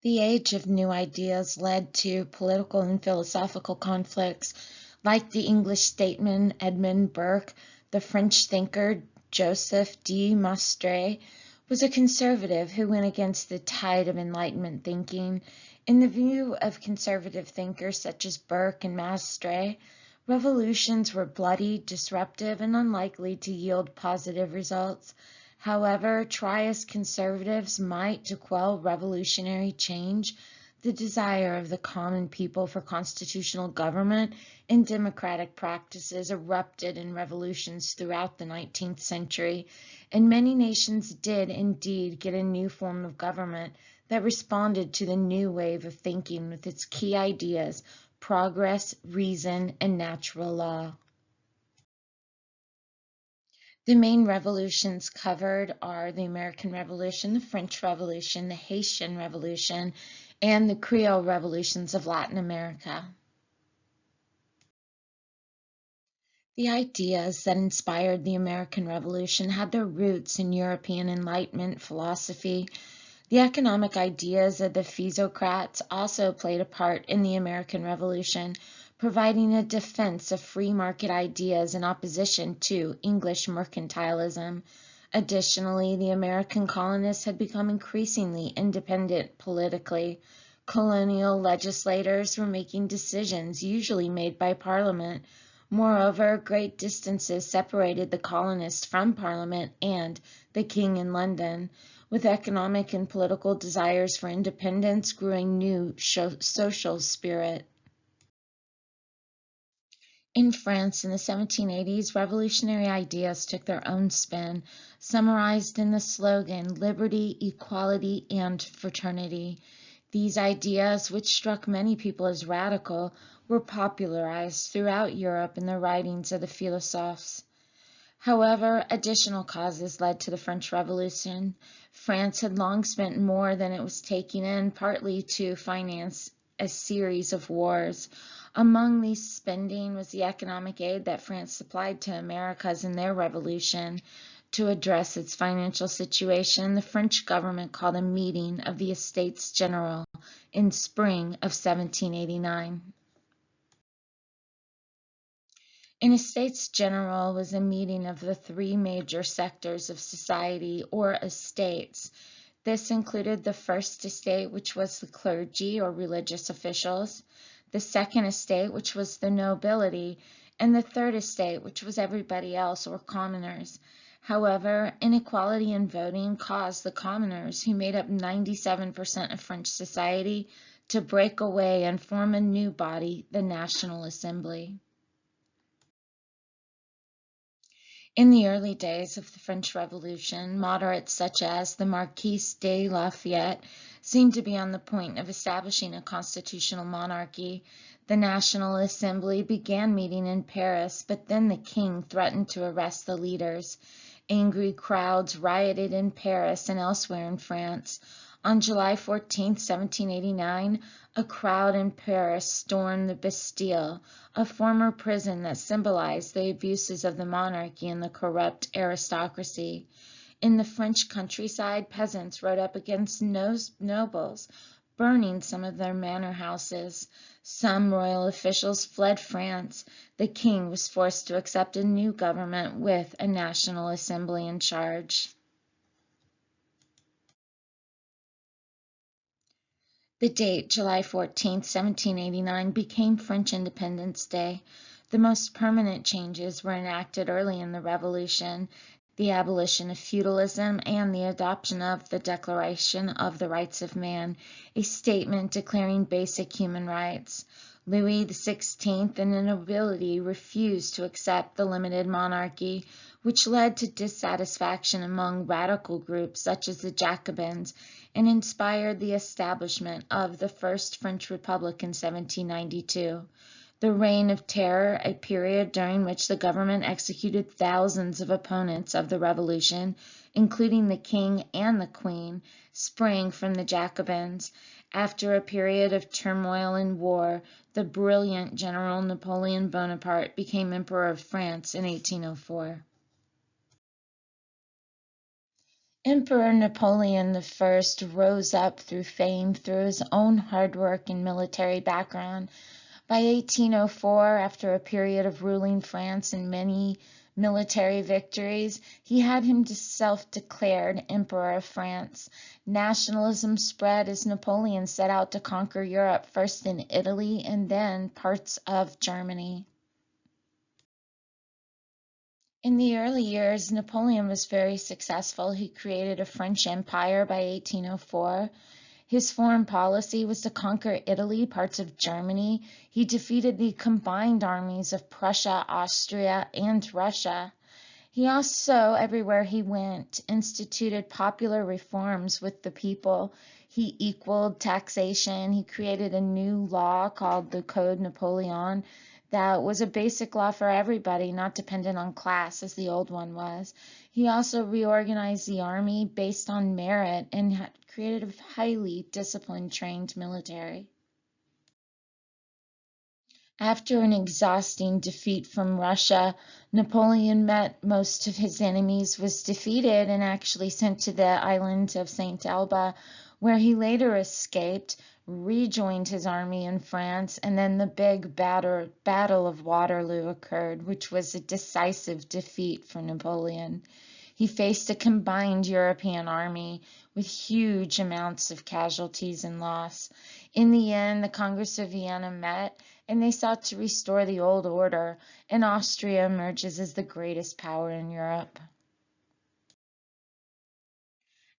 The age of new ideas led to political and philosophical conflicts, like the English statesman Edmund Burke. The French thinker Joseph de Maistre was a conservative who went against the tide of Enlightenment thinking. In the view of conservative thinkers such as Burke and Maistre, revolutions were bloody, disruptive, and unlikely to yield positive results. However, try as conservatives might to quell revolutionary change, the desire of the common people for constitutional government and democratic practices erupted in revolutions throughout the 19th century, and many nations did indeed get a new form of government that responded to the new wave of thinking with its key ideas: progress, reason, and natural law. The main revolutions covered are the American Revolution, the French Revolution, the Haitian Revolution, and the Creole revolutions of Latin America. The ideas that inspired the American Revolution had their roots in European Enlightenment philosophy. The economic ideas of the physiocrats also played a part in the American Revolution, providing a defense of free market ideas in opposition to English mercantilism. Additionally, the American colonists had become increasingly independent politically. Colonial legislators were making decisions usually made by Parliament. Moreover, great distances separated the colonists from Parliament and the King in London. With economic and political desires for independence grew a new social spirit. In France in the 1780s, revolutionary ideas took their own spin, summarized in the slogan "Liberty, Equality, and Fraternity." These ideas, which struck many people as radical, were popularized throughout Europe in the writings of the philosophes. However, additional causes led to the French Revolution. France had long spent more than it was taking in, partly to finance a series of wars. Among these spending was the economic aid that France supplied to Americas in their revolution. To address its financial situation, the French government called a meeting of the Estates General in spring of 1789. An Estates General was a meeting of the three major sectors of society, or estates. This included the first estate, which was the clergy or religious officials, the second estate, which was the nobility, and the third estate, which was everybody else or commoners. However, inequality in voting caused the commoners, who made up 97% of French society, to break away and form a new body, the National Assembly. In the early days of the French Revolution, moderates such as the Marquis de Lafayette seemed to be on the point of establishing a constitutional monarchy. The National Assembly began meeting in Paris, but then the king threatened to arrest the leaders. Angry crowds rioted in Paris and elsewhere in France. On July 14, 1789, a crowd in Paris stormed the Bastille, a former prison that symbolized the abuses of the monarchy and the corrupt aristocracy. In the French countryside, peasants rode up against nobles, burning some of their manor houses. Some royal officials fled France. The king was forced to accept a new government with a National Assembly in charge. The date, July 14, 1789, became French Independence Day. The most permanent changes were enacted early in the Revolution: the abolition of feudalism and the adoption of the Declaration of the Rights of Man, a statement declaring basic human rights. Louis XVI and the nobility refused to accept the limited monarchy, which led to dissatisfaction among radical groups such as the Jacobins, and inspired the establishment of the First French Republic in 1792. The Reign of Terror, a period during which the government executed thousands of opponents of the revolution, including the king and the queen, sprang from the Jacobins. After a period of turmoil and war, the brilliant General Napoleon Bonaparte became Emperor of France in 1804. Emperor Napoleon I rose up through fame through his own hard work and military background. By 1804, after a period of ruling France and many military victories, he had himself declared Emperor of France. Nationalism spread as Napoleon set out to conquer Europe, first in Italy and then parts of Germany. In the early years, Napoleon was very successful. He created a French empire by 1804. His foreign policy was to conquer Italy, parts of Germany. He defeated the combined armies of Prussia, Austria, and Russia. He also, everywhere he went, instituted popular reforms with the people. He equaled taxation. He created a new law called the Code Napoleon that was a basic law for everybody, not dependent on class as the old one was. He also reorganized the army based on merit and had created a highly disciplined, trained military. After an exhausting defeat from Russia, Napoleon met most of his enemies, was defeated, and actually sent to the island of St. Elba, where he later escaped, rejoined his army in France, and then the big Battle of Waterloo occurred, which was a decisive defeat for Napoleon. He faced a combined European army with huge amounts of casualties and loss. In the end, the Congress of Vienna met and they sought to restore the old order, and Austria emerges as the greatest power in Europe.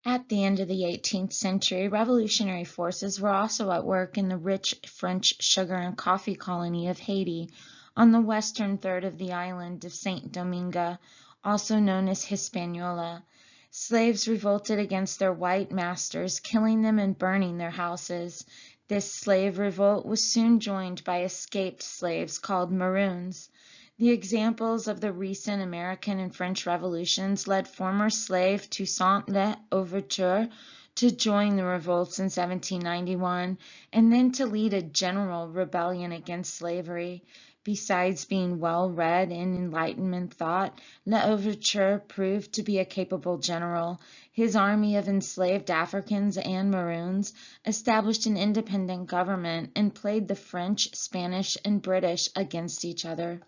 At the end of the 18th century, revolutionary forces were also at work in the rich French sugar and coffee colony of Haiti, on the western third of the island of Saint Domingue, also known as Hispaniola. Slaves revolted against their white masters, killing them and burning their houses. This slave revolt was soon joined by escaped slaves called Maroons. The examples of the recent American and French revolutions led former slave Toussaint L'Ouverture to join the revolts in 1791 and then to lead a general rebellion against slavery. Besides being well-read in Enlightenment thought, L'Ouverture proved to be a capable general. His army of enslaved Africans and Maroons established an independent government and played the French, Spanish, and British against each other.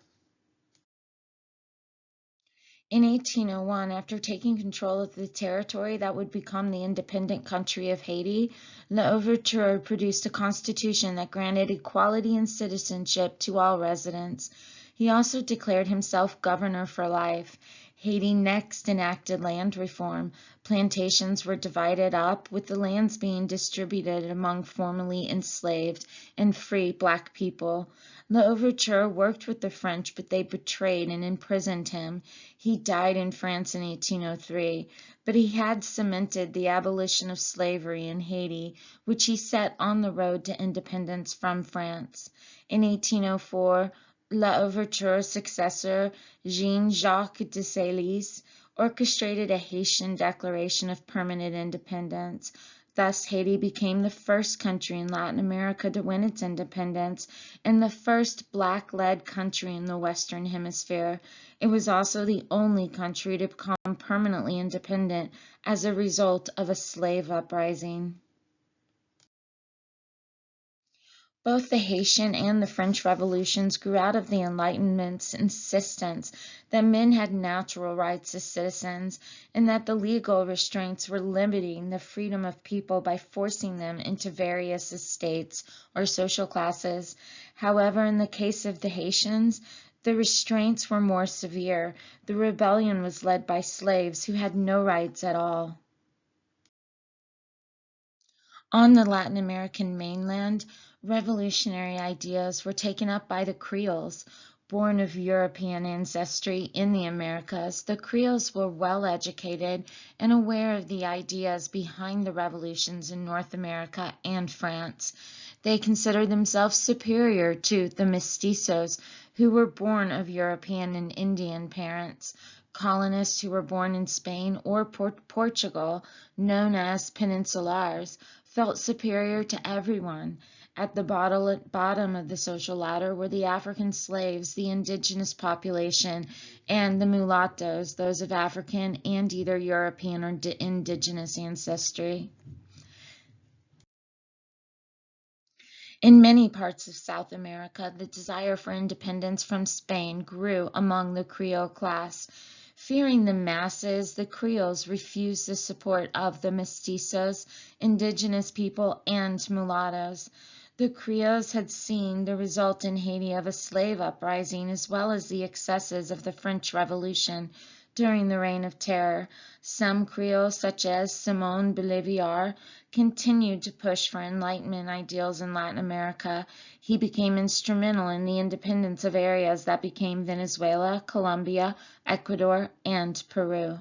In 1801, after taking control of the territory that would become the independent country of Haiti, L'Ouverture produced a constitution that granted equality in citizenship to all residents. He also declared himself governor for life. Haiti next enacted land reform. Plantations were divided up, with the lands being distributed among formerly enslaved and free black people. L'Ouverture worked with the French, but they betrayed and imprisoned him. He died in France in 1803, but he had cemented the abolition of slavery in Haiti, which he set on the road to independence from France. In 1804, L'Ouverture's successor, Jean-Jacques Dessalines, orchestrated a Haitian declaration of permanent independence. Thus, Haiti became the first country in Latin America to win its independence and the first black-led country in the Western Hemisphere. It was also the only country to become permanently independent as a result of a slave uprising. Both the Haitian and the French revolutions grew out of the Enlightenment's insistence that men had natural rights as citizens, and that the legal restraints were limiting the freedom of people by forcing them into various estates or social classes. However, in the case of the Haitians, the restraints were more severe. The rebellion was led by slaves who had no rights at all. On the Latin American mainland, revolutionary ideas were taken up by the Creoles. Born of European ancestry in the Americas, the Creoles were well educated and aware of the ideas behind the revolutions in North America and France. They considered themselves superior to the mestizos, who were born of European and Indian parents. Colonists who were born in Spain or Portugal, known as peninsulars, felt superior to everyone. At the bottom of the social ladder were the African slaves, the indigenous population, and the mulattoes, those of African and either European or indigenous ancestry. In many parts of South America, the desire for independence from Spain grew among the Creole class. Fearing the masses, the Creoles refused the support of the mestizos, indigenous people, and mulattoes. The Creoles had seen the result in Haiti of a slave uprising as well as the excesses of the French Revolution during the Reign of Terror. Some Creoles, such as Simon Bolivar, continued to push for Enlightenment ideals in Latin America. He became instrumental in the independence of areas that became Venezuela, Colombia, Ecuador, and Peru.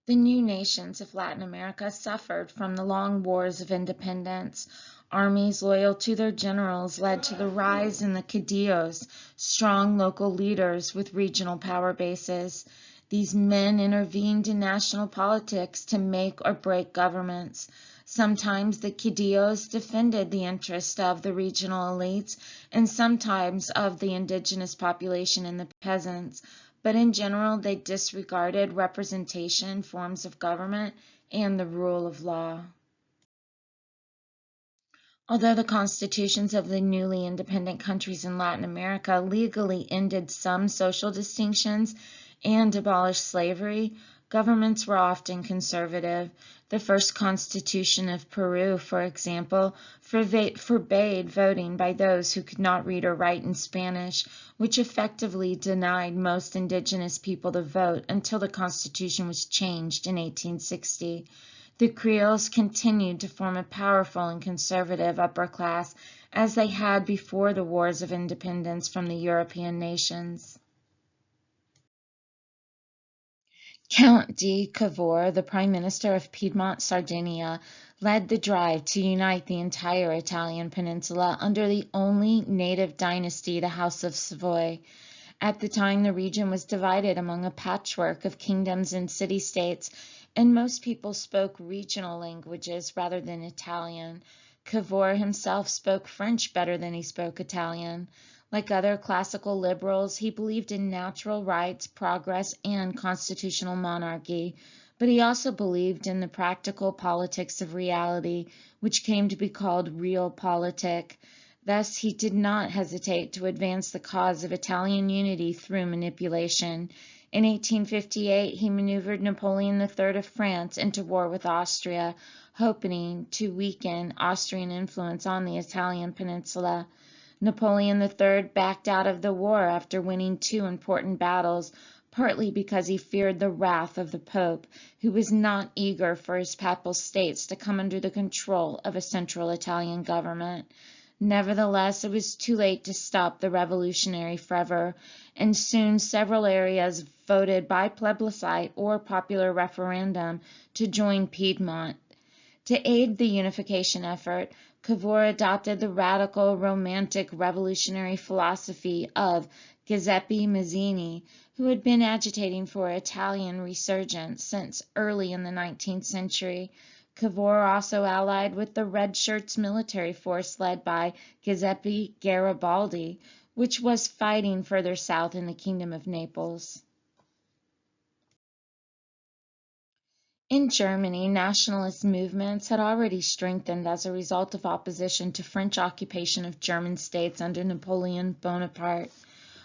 The new nations of Latin America suffered from the long wars of independence. Armies loyal to their generals led to the rise in the caudillos, strong local leaders with regional power bases. These men intervened in national politics to make or break governments. Sometimes the caudillos defended the interests of the regional elites and sometimes of the indigenous population and the peasants, but in general they disregarded representation, forms of government, and the rule of law. Although the constitutions of the newly independent countries in Latin America legally ended some social distinctions and abolished slavery, governments were often conservative. The first constitution of Peru, for example, forbade voting by those who could not read or write in Spanish, which effectively denied most indigenous people the vote until the constitution was changed in 1860. The Creoles continued to form a powerful and conservative upper class as they had before the wars of independence from the European nations. Count de Cavour, the Prime Minister of Piedmont, Sardinia, led the drive to unite the entire Italian peninsula under the only native dynasty, the House of Savoy. At the time, the region was divided among a patchwork of kingdoms and city-states, and most people spoke regional languages rather than Italian. Cavour himself spoke French better than he spoke Italian. Like other classical liberals, he believed in natural rights, progress, and constitutional monarchy, but he also believed in the practical politics of reality, which came to be called realpolitik. Thus, he did not hesitate to advance the cause of Italian unity through manipulation. In 1858, he maneuvered Napoleon III of France into war with Austria, hoping to weaken Austrian influence on the Italian peninsula. Napoleon III backed out of the war after winning two important battles, partly because he feared the wrath of the Pope, who was not eager for his papal states to come under the control of a central Italian government. Nevertheless, it was too late to stop the revolutionary fervor, and soon several areas voted by plebiscite or popular referendum to join Piedmont. To aid the unification effort, Cavour adopted the radical, romantic, revolutionary philosophy of Giuseppe Mazzini, who had been agitating for Italian resurgence since early in the 19th century. Cavour also allied with the Red Shirts military force led by Giuseppe Garibaldi, which was fighting further south in the Kingdom of Naples. In Germany, nationalist movements had already strengthened as a result of opposition to French occupation of German states under Napoleon Bonaparte.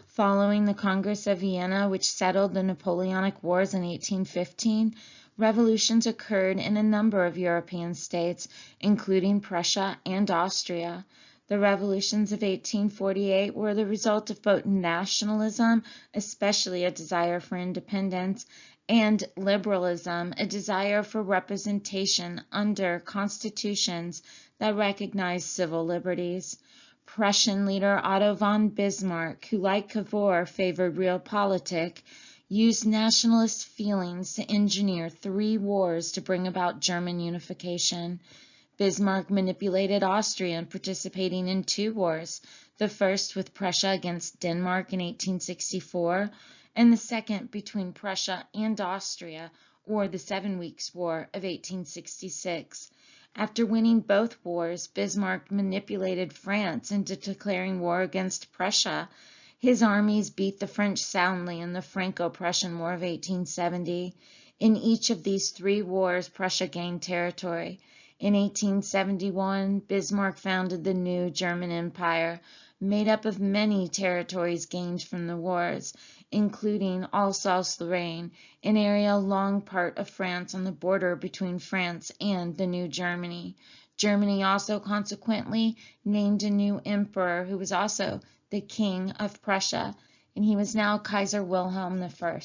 Following the Congress of Vienna, which settled the Napoleonic Wars in 1815, revolutions occurred in a number of European states, including Prussia and Austria. The revolutions of 1848 were the result of both nationalism, especially a desire for independence, and liberalism, a desire for representation under constitutions that recognized civil liberties. Prussian leader Otto von Bismarck, who like Cavour favored realpolitik, used nationalist feelings to engineer 3 wars to bring about German unification. Bismarck manipulated Austria in participating in 2 wars, the first with Prussia against Denmark in 1864, and the second between Prussia and Austria, or the 7 Weeks' War of 1866. After winning both wars, Bismarck manipulated France into declaring war against Prussia. His armies beat the French soundly in the Franco-Prussian War of 1870. In each of these three wars, Prussia gained territory. In 1871, Bismarck founded the new German Empire, made up of many territories gained from the wars, including Alsace-Lorraine, an area long part of France on the border between France and the New Germany. Germany also consequently named a new emperor who was also the King of Prussia, and he was now Kaiser Wilhelm I.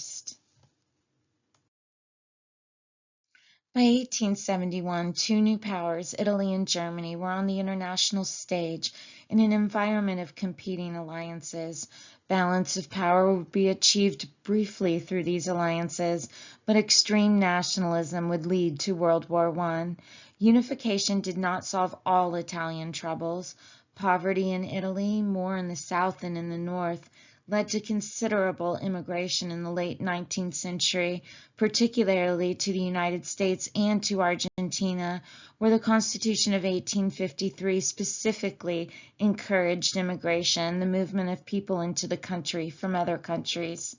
By 1871, two new powers, Italy and Germany, were on the international stage in an environment of competing alliances. Balance of power would be achieved briefly through these alliances, but extreme nationalism would lead to World War I. Unification did not solve all Italian troubles. Poverty in Italy, more in the south than in the north, led to considerable immigration in the late 19th century, particularly to the United States and to Argentina, where the Constitution of 1853 specifically encouraged immigration, the movement of people into the country from other countries.